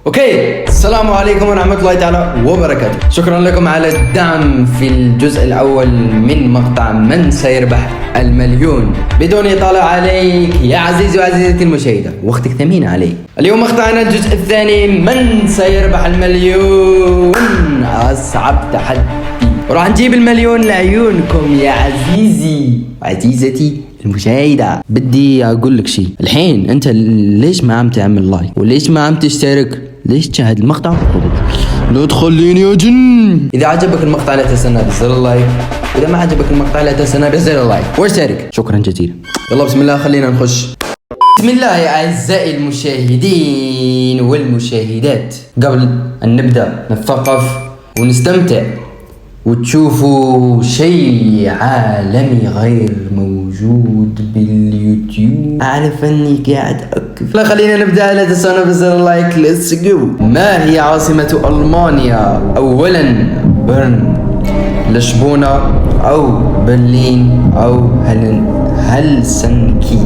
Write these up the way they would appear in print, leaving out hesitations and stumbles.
اوكي، السلام عليكم ورحمة الله تعالى وبركاته. شكرا لكم على الدعم في الجزء الأول من مقطع من سيربح المليون. بدون إطالة عليك يا عزيزي وعزيزتي المشاهدة، وقتك ثمين علي. اليوم مقطعنا الجزء الثاني من سيربح المليون، أصعب تحدي. وراح نجيب المليون لعيونكم يا عزيزي وعزيزتي المشاهدة. بدي أقول لك شيء الحين، أنت ليش ما عم تعمل لايك وليش ما عم تشترك؟ ليش تشاهد المقطع؟ لا تخليني أجن. إذا عجبك المقطع لا تنسى بزر اللايك، وإذا ما عجبك المقطع لا تنسى بزر اللايك واشترك. شكرا جزيلا. يلا بسم الله، خلينا نخش. بسم الله يا أعزائي المشاهدين والمشاهدات. قبل أن نبدأ نتثقف ونستمتع وتشوفوا شيء عالمي غير موجود باليوتيوب. أعرف أني قاعد أكف. لا خلينا نبدأ. لا تنسونا بزر اللايك. ليتس جو. ما هي عاصمة ألمانيا؟ أولا برن، لشبونة، أو برلين، أو هلسنكي.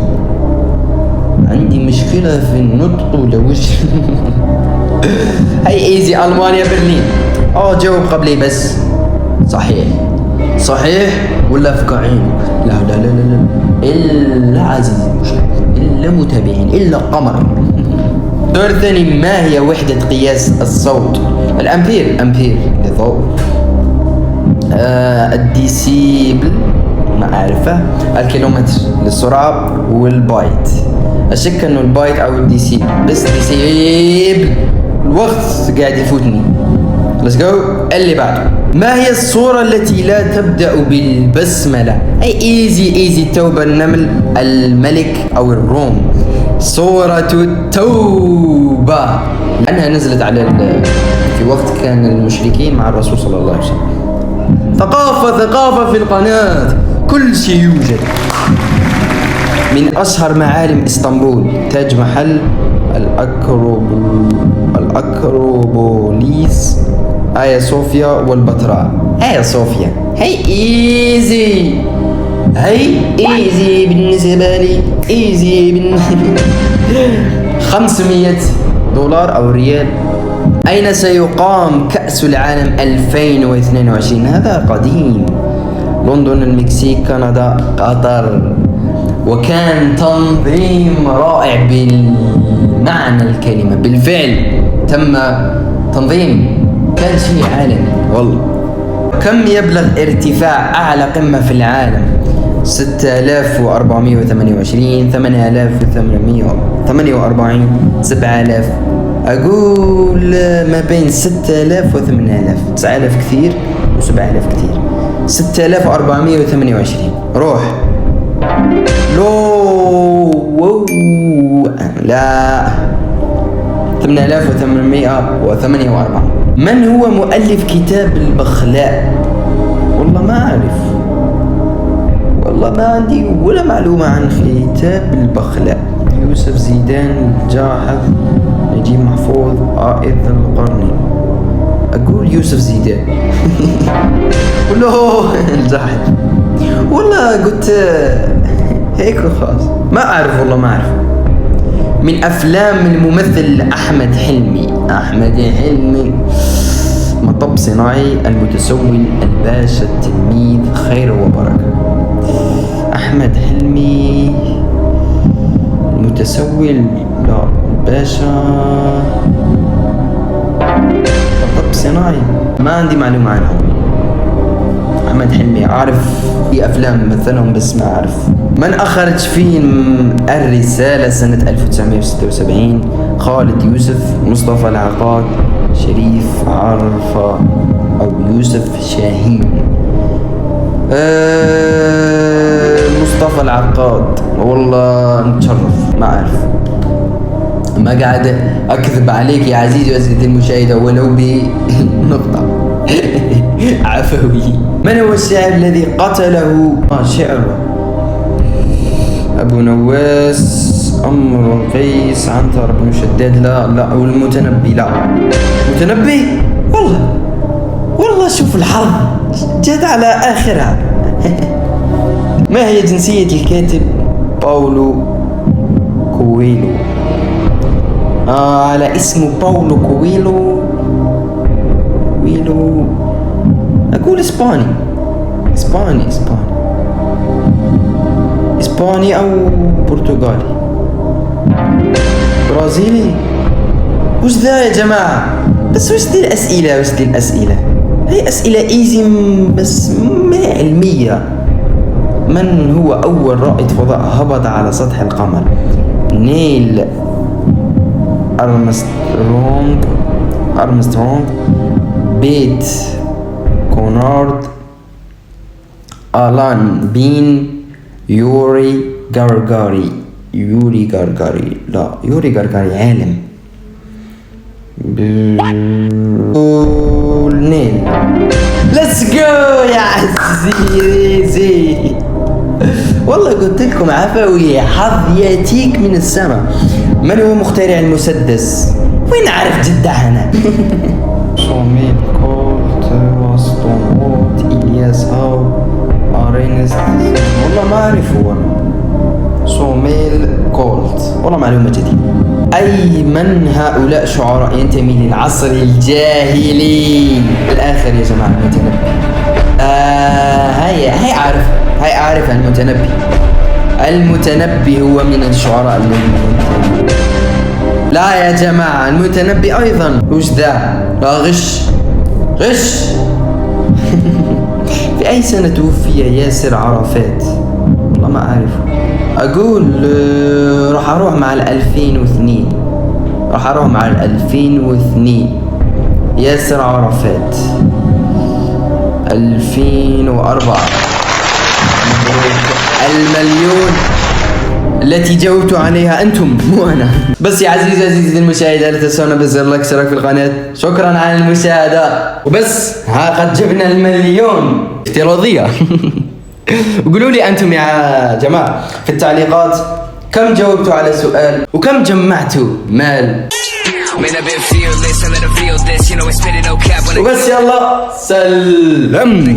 عندي مشكلة في النطق ولوش. هاي ايزي. ألمانيا برلين. جاوب قبلي بس. صحيح ولا فك عينك؟ لا لا لا لا إلا عزيزي المشاهد، إلا متابعين، إلا قمر. الدور الثاني، ما هي وحدة قياس الصوت؟ الأمبير للضوء، الديسيبل ما أعرفه، الكيلومتر للسرعة، والبايت. أشك أنه البايت أو الديسيبل، بس ديسيبل. الوقت قاعد يفوتني. Let's go. اللي بعده، ما هي الصورة التي لا تبدأ بالبسملة؟ أي ايزي. التوبة، النمل، الملك، أو الروم. صورة التوبة، لأنها نزلت على في وقت كان المشركين مع الرسول صلى الله عليه وسلم. ثقافة في القناة، كل شيء يوجد. من أشهر معالم إسطنبول، تاج محل، الأكروبوليس، آيا صوفيا، والبتراء. آيا صوفيا. هي ايزي بالنسبة لي. 500 دولار أو ريال. أين سيقام كأس العالم 2022؟ هذا قديم. لندن، المكسيك، كندا، قطر. وكان تنظيم رائع بالمعنى الكلمة. بالفعل تم تنظيم، كان شيء عالمي والله. كم يبلغ ارتفاع أعلى قمة في العالم؟ 6428، 8848، 7000. أقول ما بين 6000 و 8000. 9000 كثير و7000 كثير. 6428. روح. لا 8848. من هو مؤلف كتاب البخلاء؟ والله ما أعرف، والله ما عندي ولا معلومة عن كتاب البخلاء. يوسف زيدان، جاحظ، نجيب محفوظ، عائذ القرني. أقول يوسف زيدان. الجاحظ. والله قلت هيك وخلاص. ما أعرف والله ما أعرف. من أفلام الممثل أحمد حلمي. مطب صناعي، المتسول، الباشا، التلميذ، خير وبركة. أحمد حلمي، المتسول، لا الباشا، مطب صناعي. ما عندي معلومة عنه. أحمد حلمي أعرف في أفلام مثلهم بس ما أعرف. من أخرج فيلم الرسالة سنة 1976؟ خالد يوسف، مصطفى العقاد، شريف عرفة، أو يوسف شاهين. مصطفى العقاد. والله نتشرف ما أعرف، ما قاعد أكذب عليك يا عزيزي وعزيزتي المشاهدة ولو بنقطة. عفوي. من هو الشاعر الذي قتله شعره؟ أبو نواس، أمر قيس، عنتر بن شداد. لا والمتنبي. لا متنبي. والله شوف الحظ جت على آخرها. ما هي جنسية الكاتب باولو كويلو؟ على اسمه باولو كويلو. أقول إسباني أو برتغالي، برازيلي. وش ذا يا جماعة؟ بس وش دي الأسئلة؟ هي أسئلة إيزي بس ما علمية. من هو أول رائد فضاء هبط على سطح القمر؟ نيل أرمسترونغ، بيت كونارد، آلان بين، يوري غارغاري. لا، يوري غارغاري عالم. نيل. ليتس جو يا عزيزي. والله قلت لكم عفوي، حظ ياتيك من السماء. من هو مخترع المسدس؟ وين عارف جدة أنا؟ صوميل كولت، واسطنبول، إلياس هاو، أرينست. والله ما أعرفه أنا. صوميل كولت، والله معلومة جديدة. أي من هؤلاء شعراء ينتمي للعصر الجاهلي؟ الآخر يا جماعة المتنبي. هاي عارف المتنبي هو من الشعراء الذين ينتمي. لا يا جماعة، المتنبي أيضا. وش ذا؟ لا، غش. في أي سنة توفي ياسر عرفات؟ والله ما أعرفه. أقول راح أروح مع 2002. ياسر عرفات 2004. المليون التي جاوبت عليها أنتم مو أنا. بس يا عزيزي المشاهد، لا تنسونا بزر لايك واشتراك في القناة. شكرا على المشاهدة. وبس ها قد جبنا المليون افتراضية. وقولوا لي أنتم يا جماعة في التعليقات كم جاوبتوا على سؤال وكم جمعتوا مال. وبس يلا سلام.